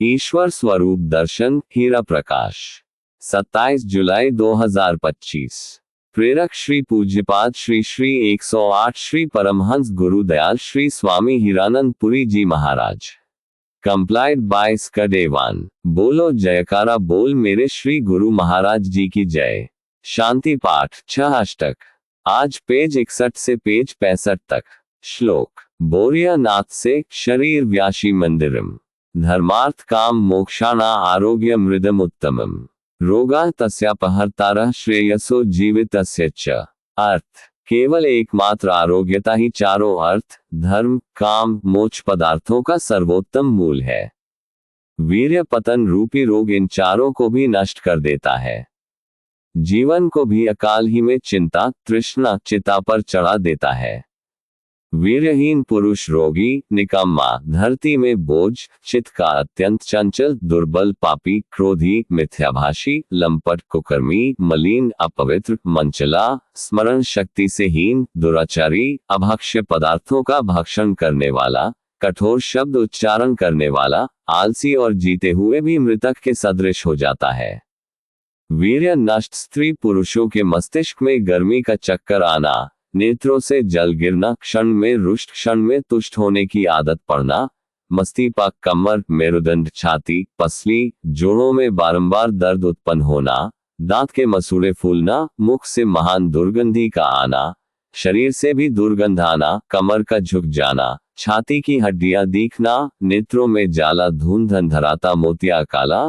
ईश्वर स्वरूप दर्शन, हीरा प्रकाश। 27 जुलाई 2025। प्रेरक श्री पूज्यपाद श्री श्री 108 श्री परमहंस गुरुदयाल श्री स्वामी हीरानंद पुरी जी महाराज। कंप्लाइड बाय स्कडेवान। बोलो जयकारा बोल मेरे श्री गुरु महाराज जी की जय। शांति पाठ 6 अष्टक। आज पेज 61 से पेज 65 तक। श्लोक। बोरिया नाथ से शरीर व्याशी मंदिरम धर्मार्थ काम मोक्षाणा आरोग्य मृदम उत्तमम रोगा तस्यापहर्तारः श्रेयसो जीवितस्य च। अर्थ। केवल एकमात्र आरोग्यता ही चारों अर्थ, धर्म, काम, मोक्ष पदार्थों का सर्वोत्तम मूल है। वीर्य पतन रूपी रोग इन चारों को भी नष्ट कर देता है। जीवन को भी अकाल ही में चिंता, तृष्णा, चिता पर चढ़ा देता है। वीर्यहीन पुरुष रोगी, निकम्मा, धरती में बोझ, चित्त का अत्यंत चंचल, दुर्बल, पापी, क्रोधी, मिथ्याभाषी, लंपट, कुकर्मी, मलिन, अपवित्र, मंचला, स्मरण शक्ति से हीन, दुराचारी, अभक्ष्य पदार्थों का भक्षण करने वाला, कठोर शब्द उच्चारण करने वाला, आलसी और जीते हुए भी मृतक के सदृश हो जाता है। वीर्य नष्ट स्त्री पुरुषों के मस्तिष्क में गर्मी का चक्कर आना, नेत्रों से जल गिरना, क्षण में रुष्ट क्षण में तुष्ट होने की आदत पड़ना, मस्तिष्क, कमर, मेरुदंड, छाती, पसली, जोड़ों में बारंबार दर्द उत्पन्न होना, दांत के मसूड़े फूलना, मुख से महान दुर्गंधी का आना, शरीर से भी दुर्गंध आना, कमर का झुक जाना, छाती की हड्डियां दिखना, नेत्रों में जाला धुंध अंधराता मोतिया काला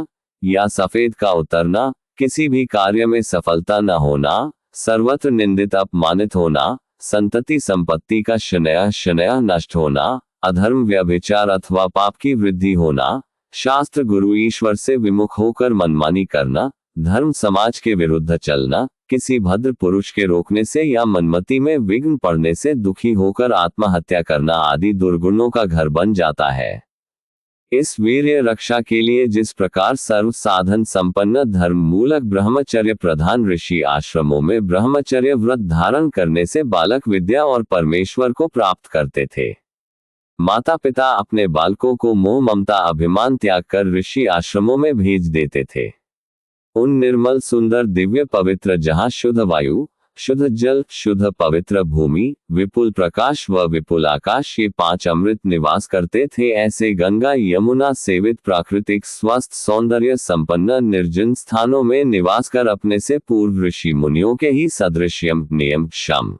या सफेद का उतरना, किसी भी कार्य में सफलता न होना, सर्वत्र निंदित अपमानित होना, संतति संपत्ति का शनया नष्ट होना, अधर्म व्यभिचार अथवा पाप की वृद्धि होना, शास्त्र गुरु ईश्वर से विमुख होकर मनमानी करना, धर्म समाज के विरुद्ध चलना, किसी भद्र पुरुष के रोकने से या मनमति में विघ्न पड़ने से दुखी होकर आत्महत्या करना आदि दुर्गुणों का घर बन जाता है। इस वीर्य रक्षा के लिए जिस प्रकार सर्व साधन संपन्न धर्म मूलक ब्रह्मचर्य प्रधान ऋषि आश्रमों में ब्रह्मचर्य व्रत धारण करने से बालक विद्या और परमेश्वर को प्राप्त करते थे। माता पिता अपने बालकों को मोह ममता अभिमान त्याग कर ऋषि आश्रमों में भेज देते थे। उन निर्मल सुंदर दिव्य पवित्र जहां शुद्ध वायु, शुद्ध जल, शुद्ध पवित्र भूमि, विपुल प्रकाश व विपुल आकाश, ये 5 अमृत निवास करते थे, ऐसे गंगा यमुना सेवित प्राकृतिक स्वस्थ सौंदर्य संपन्न निर्जन स्थानों में निवास कर अपने से पूर्व ऋषि मुनियों के ही सदृश्यम नियम, शम,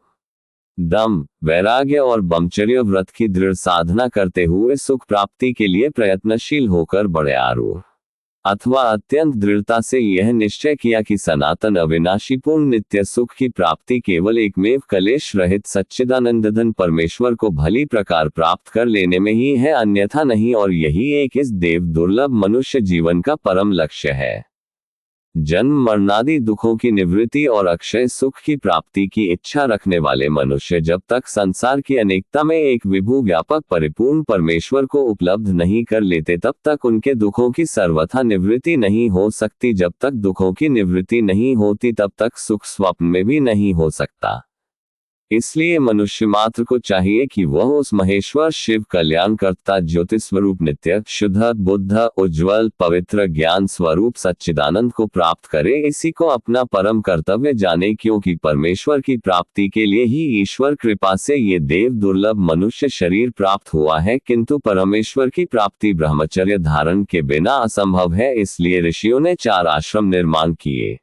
दम, वैराग्य और ब्रह्मचर्य व्रत की दृढ़ साधना करते हुए सुख प्राप्ति के लिए प्रयत्नशील होकर बड़े आरूढ़ अथवा अत्यंत दृढ़ता से यह निश्चय किया कि सनातन अविनाशी पूर्ण नित्य सुख की प्राप्ति केवल एकमेव कलेश रहित सच्चिदानंदघन परमेश्वर को भली प्रकार प्राप्त कर लेने में ही है, अन्यथा नहीं, और यही एक इस देव दुर्लभ मनुष्य जीवन का परम लक्ष्य है। जन्म मरणादि दुखों की निवृत्ति और अक्षय सुख की प्राप्ति की इच्छा रखने वाले मनुष्य जब तक संसार की अनेकता में एक विभु व्यापक परिपूर्ण परमेश्वर को उपलब्ध नहीं कर लेते तब तक उनके दुखों की सर्वथा निवृत्ति नहीं हो सकती। जब तक दुखों की निवृत्ति नहीं होती तब तक सुख स्वप्न में भी नहीं हो सकता। इसलिए मनुष्य मात्र को चाहिए कि वह उस महेश्वर शिव कल्याणकर्ता ज्योतिष स्वरूप नित्य शुद्ध बुद्ध उज्ज्वल पवित्र ज्ञान स्वरूप सच्चिदानंद को प्राप्त करे। इसी को अपना परम कर्तव्य जाने, क्योंकि परमेश्वर की प्राप्ति के लिए ही ईश्वर कृपा से ये देव दुर्लभ मनुष्य शरीर प्राप्त हुआ है, किंतु परमेश्वर की प्राप्ति ब्रह्मचर्य धारण के बिना असंभव है। इसलिए ऋषियों ने 4 आश्रम निर्माण किए।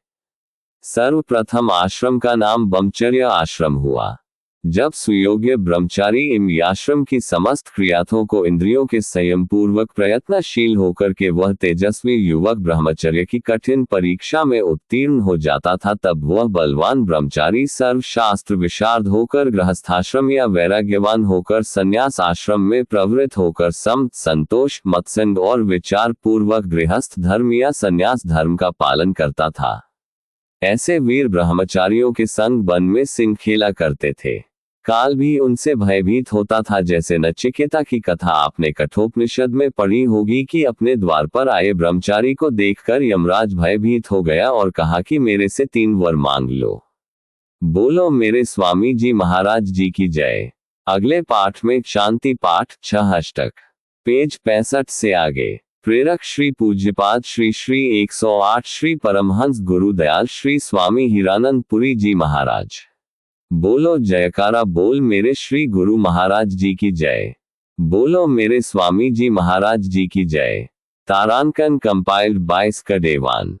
सर्वप्रथम आश्रम का नाम ब्रह्मचर्य आश्रम हुआ। जब सुयोग्य ब्रह्मचारी इम आश्रम की समस्त क्रियाओं को इंद्रियों के संयम पूर्वक प्रयत्नशील होकर के वह तेजस्वी युवक ब्रह्मचर्य की कठिन परीक्षा में उत्तीर्ण हो जाता था, तब वह बलवान ब्रह्मचारी सर्वशास्त्र विशारद होकर गृहस्थाश्रम या वैराग्यवान होकर संन्यास आश्रम में प्रवृत्त होकर सम, संतोष, मत्संग और विचार पूर्वक गृहस्थ धर्म या संन्यास धर्म का पालन करता था। ऐसे वीर ब्रह्मचारियों के संग वन में सिंह खेला करते थे। काल भी उनसे भयभीत होता था। जैसे नचिकेता की कथा आपने कठोपनिषद में पढ़ी होगी कि अपने द्वार पर आए ब्रह्मचारी को देखकर यमराज भयभीत हो गया और कहा कि मेरे से 3 वर मांग लो। बोलो मेरे स्वामी जी महाराज जी की जय। अगले पाठ में शांति पाठ 6 अष्टक, पेज 65 से आगे। प्रेरक श्री पूज्यपाद श्री श्री 108 श्री परमहंस गुरुदयाल श्री स्वामी हीरानंद पुरी जी महाराज। बोलो जयकारा बोल मेरे श्री गुरु महाराज जी की जय। बोलो मेरे स्वामी जी महाराज जी की जय। तारांकन कंपाइल्ड बाय स्कडेवान।